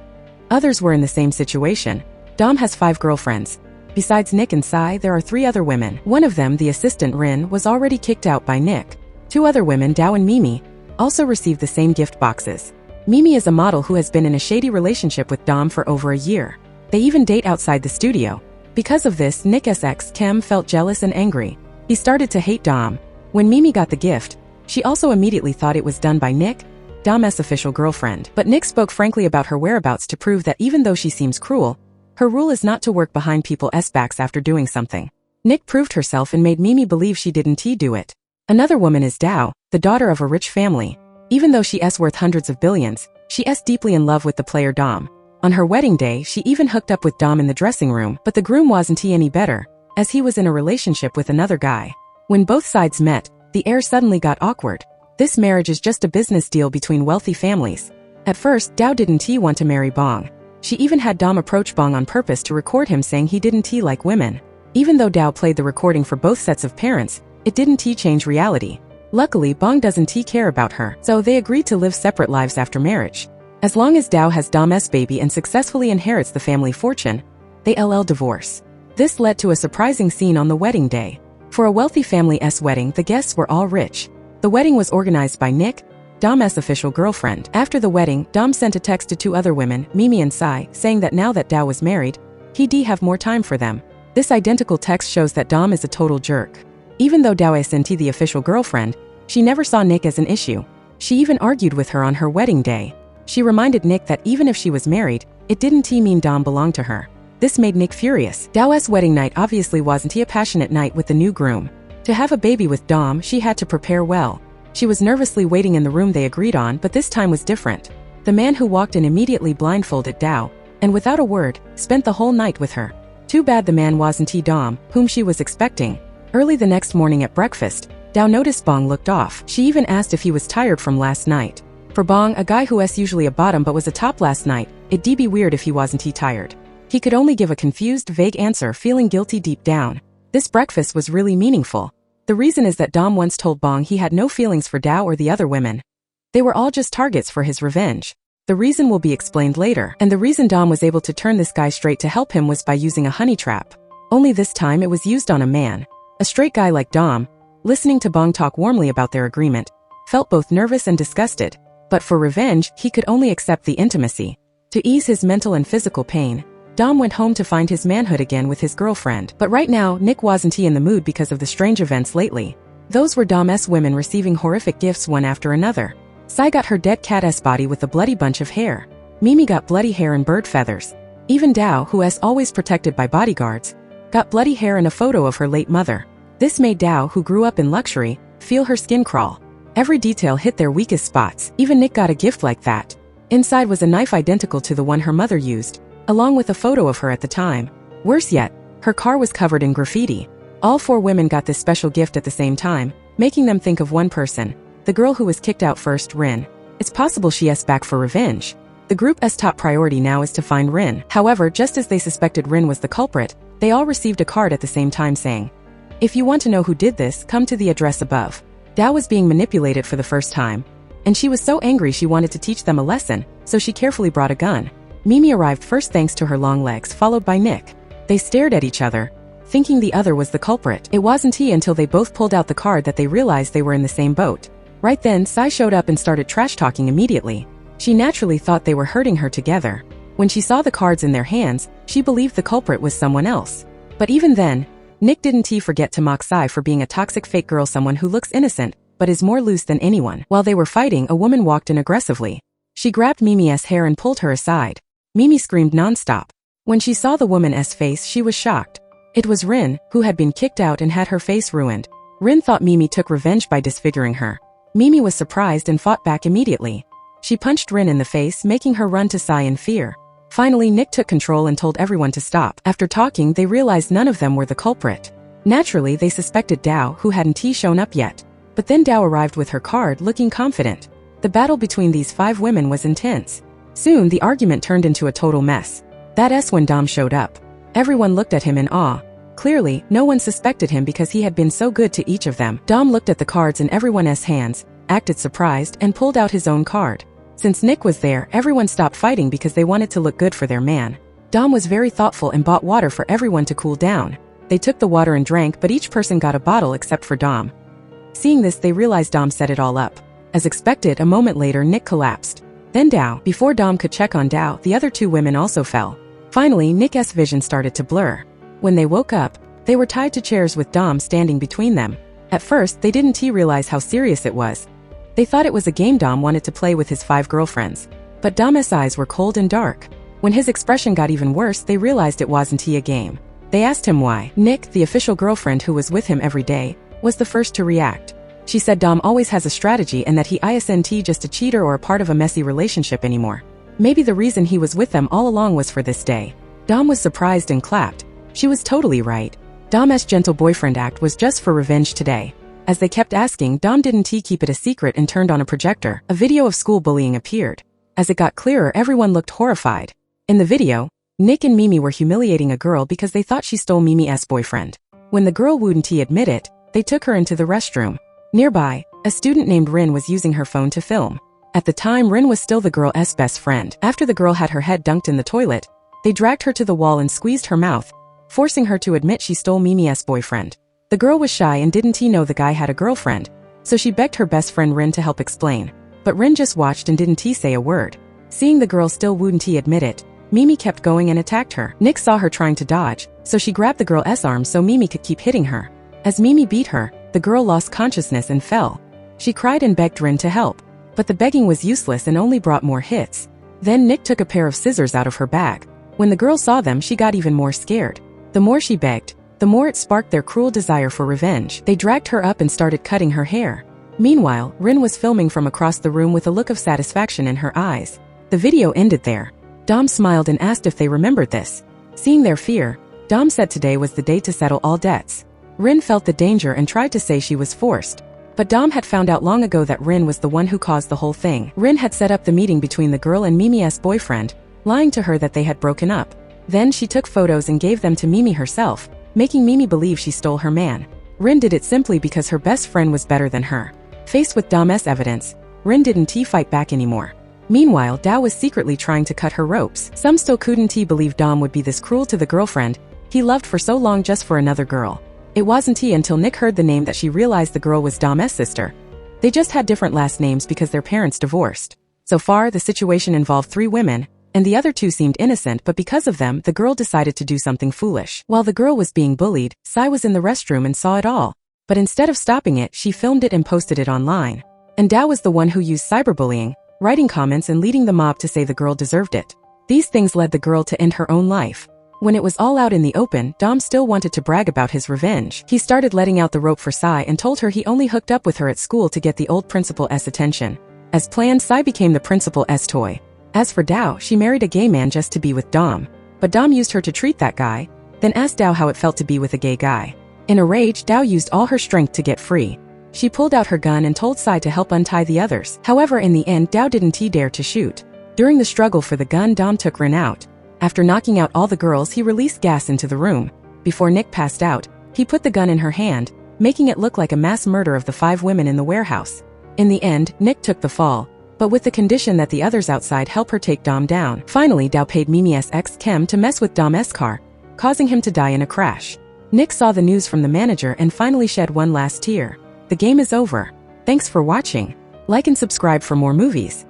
Others were in the same situation. Dom has 5 girlfriends. Besides Nick and Sai, there are 3 other women. One of them, the assistant Rin, was already kicked out by Nick. 2 other women, Dao and Mimi, also received the same gift boxes. Mimi is a model who has been in a shady relationship with Dom for over a year. They even date outside the studio. Because of this, Nick's ex, Kim, felt jealous and angry. He started to hate Dom. When Mimi got the gift, she also immediately thought it was done by Nick, Dom's official girlfriend. But Nick spoke frankly about her whereabouts to prove that even though she seems cruel, her rule is not to work behind people's backs after doing something. Nick proved herself and made Mimi believe she didn't do it. Another woman is Dao, the daughter of a rich family. Even though she's worth hundreds of billions, she's deeply in love with the player Dom. On her wedding day, she even hooked up with Dom in the dressing room, but the groom wasn't any better, as he was in a relationship with another guy. When both sides met, the air suddenly got awkward. This marriage is just a business deal between wealthy families. At first, Dao didn't want to marry Bong. She even had Dom approach Bong on purpose to record him saying he didn't like women. Even though Dao played the recording for both sets of parents, it didn't change reality. Luckily, Bong doesn't care about her, so they agreed to live separate lives after marriage. As long as Dao has Dom's baby and successfully inherits the family fortune, they divorce. This led to a surprising scene on the wedding day. For a wealthy family's wedding, the guests were all rich. The wedding was organized by Nick, Dom's official girlfriend. After the wedding, Dom sent a text to two other women, Mimi and Sai, saying that now that Dao was married, he'd have more time for them. This identical text shows that Dom is a total jerk. Even though Dao isn't the official girlfriend, she never saw Nick as an issue. She even argued with her on her wedding day. She reminded Nick that even if she was married, it didn't mean Dom belonged to her. This made Nick furious. Dao's wedding night obviously wasn't a passionate night with the new groom. To have a baby with Dom, she had to prepare well. She was nervously waiting in the room they agreed on, but this time was different. The man who walked in immediately blindfolded Dao, and without a word, spent the whole night with her. Too bad the man wasn't Dom, whom she was expecting. Early the next morning at breakfast, Dao noticed Bong looked off. She even asked if he was tired from last night. For Bong, a guy who's usually a bottom but was a top last night, it'd be weird if he wasn't tired. He could only give a confused, vague answer, feeling guilty deep down. This breakfast was really meaningful. The reason is that Dom once told Bong he had no feelings for Dao or the other women. They were all just targets for his revenge. The reason will be explained later, and the reason Dom was able to turn this guy straight to help him was by using a honey trap. Only this time it was used on a man. A straight guy like Dom, listening to Bong talk warmly about their agreement, felt both nervous and disgusted. But for revenge, he could only accept the intimacy. To ease his mental and physical pain, Dom went home to find his manhood again with his girlfriend. But right now, Nick wasn't in the mood because of the strange events lately. Those were Dom's women receiving horrific gifts one after another. Sai got her dead cat's body with a bloody bunch of hair. Mimi got bloody hair and bird feathers. Even Dao, who is always protected by bodyguards, got bloody hair and a photo of her late mother. This made Dao, who grew up in luxury, feel her skin crawl. Every detail hit their weakest spots. Even Nick got a gift like that. Inside was a knife identical to the one her mother used, along with a photo of her at the time. Worse yet, her car was covered in graffiti. All four women got this special gift at the same time, making them think of one person. The girl who was kicked out first, Rin. It's possible she's back for revenge. The group's top priority now is to find Rin. However, just as they suspected Rin was the culprit, they all received a card at the same time saying, "If you want to know who did this, come to the address above." Dao was being manipulated for the first time, and she was so angry she wanted to teach them a lesson, so she carefully brought a gun. Mimi arrived first thanks to her long legs, followed by Nick. They stared at each other, thinking the other was the culprit. It wasn't he until they both pulled out the card that they realized they were in the same boat. Right then, Sai showed up and started trash-talking immediately. She naturally thought they were hurting her together. When she saw the cards in their hands, she believed the culprit was someone else. But even then, Nick didn't forget to mock Sai for being a toxic fake girl, someone who looks innocent, but is more loose than anyone. While they were fighting, a woman walked in aggressively. She grabbed Mimi's hair and pulled her aside. Mimi screamed nonstop. When she saw the woman's face, she was shocked. It was Rin, who had been kicked out and had her face ruined. Rin thought Mimi took revenge by disfiguring her. Mimi was surprised and fought back immediately. She punched Rin in the face, making her run to Sai in fear. Finally, Nick took control and told everyone to stop. After talking, they realized none of them were the culprit. Naturally, they suspected Dao, who hadn't shown up yet. But then Dao arrived with her card, looking confident. The battle between these 5 women was intense. Soon, the argument turned into a total mess. That's when Dom showed up. Everyone looked at him in awe. Clearly, no one suspected him because he had been so good to each of them. Dom looked at the cards in everyone's hands, acted surprised, and pulled out his own card. Since Nick was there, everyone stopped fighting because they wanted to look good for their man. Dom was very thoughtful and bought water for everyone to cool down. They took the water and drank, but each person got a bottle except for Dom. Seeing this, they realized Dom set it all up. As expected, a moment later, Nick collapsed. Then Dao. Before Dom could check on Dao, the other 2 women also fell. Finally, Nick's vision started to blur. When they woke up, they were tied to chairs with Dom standing between them. At first, they didn't realize how serious it was. They thought it was a game Dom wanted to play with his 5 girlfriends. But Dom's eyes were cold and dark. When his expression got even worse, they realized it wasn't a game. They asked him why. Nick, the official girlfriend who was with him every day, was the first to react. She said Dom always has a strategy and that he isn't just a cheater or a part of a messy relationship anymore. Maybe the reason he was with them all along was for this day. Dom was surprised and clapped. She was totally right. Dom's gentle boyfriend act was just for revenge today. As they kept asking, Dom didn't he keep it a secret and turned on a projector. A video of school bullying appeared. As it got clearer, everyone looked horrified. In the video, Nick and Mimi were humiliating a girl because they thought she stole Mimi's boyfriend. When the girl wouldn't admit it, they took her into the restroom. Nearby, a student named Rin was using her phone to film. At the time, Rin was still the girl's best friend. After the girl had her head dunked in the toilet, they dragged her to the wall and squeezed her mouth, forcing her to admit she stole Mimi's boyfriend. The girl was shy and didn't know the guy had a girlfriend, so she begged her best friend Rin to help explain. But Rin just watched and didn't say a word. Seeing the girl still wouldn't admit it, Mimi kept going and attacked her. Nick saw her trying to dodge, so she grabbed the girl's arm so Mimi could keep hitting her. As Mimi beat her, the girl lost consciousness and fell. She cried and begged Rin to help, but the begging was useless and only brought more hits. Then Nick took a pair of scissors out of her bag. When the girl saw them, she got even more scared. The more she begged, the more it sparked their cruel desire for revenge. They dragged her up and started cutting her hair. Meanwhile, Rin was filming from across the room with a look of satisfaction in her eyes. The video ended there. Dom smiled and asked if they remembered this. Seeing their fear, Dom said today was the day to settle all debts. Rin felt the danger and tried to say she was forced. But Dom had found out long ago that Rin was the one who caused the whole thing. Rin had set up the meeting between the girl and Mimi's boyfriend, lying to her that they had broken up. Then she took photos and gave them to Mimi herself, making Mimi believe she stole her man. Rin did it simply because her best friend was better than her. Faced with Dom's evidence, Rin didn't fight back anymore. Meanwhile, Dao was secretly trying to cut her ropes. Some still couldn't believe Dom would be this cruel to the girlfriend he loved for so long just for another girl. It wasn't until Nick heard the name that she realized the girl was Dom's sister. They just had different last names because their parents divorced. So far, the situation involved 3 women, and the other 2 seemed innocent, but because of them, the girl decided to do something foolish. While the girl was being bullied, Sai was in the restroom and saw it all. But instead of stopping it, she filmed it and posted it online. And Dao was the one who used cyberbullying, writing comments and leading the mob to say the girl deserved it. These things led the girl to end her own life. When it was all out in the open, Dom still wanted to brag about his revenge. He started letting out the rope for Sai and told her he only hooked up with her at school to get the old principal's attention. As planned, Sai became the principal's toy. As for Dao, she married a gay man just to be with Dom. But Dom used her to treat that guy, then asked Dao how it felt to be with a gay guy. In a rage, Dao used all her strength to get free. She pulled out her gun and told Sai to help untie the others. However, in the end, Dao didn't dare to shoot. During the struggle for the gun, Dom took Rin out. After knocking out all the girls, he released gas into the room. Before Nick passed out, he put the gun in her hand, making it look like a mass murder of the 5 women in the warehouse. In the end, Nick took the fall, but with the condition that the others outside help her take Dom down. Finally, Dao paid Mimi's ex-Chem to mess with Dom's car, causing him to die in a crash. Nick saw the news from the manager and finally shed one last tear. The game is over. Thanks for watching. Like and subscribe for more movies.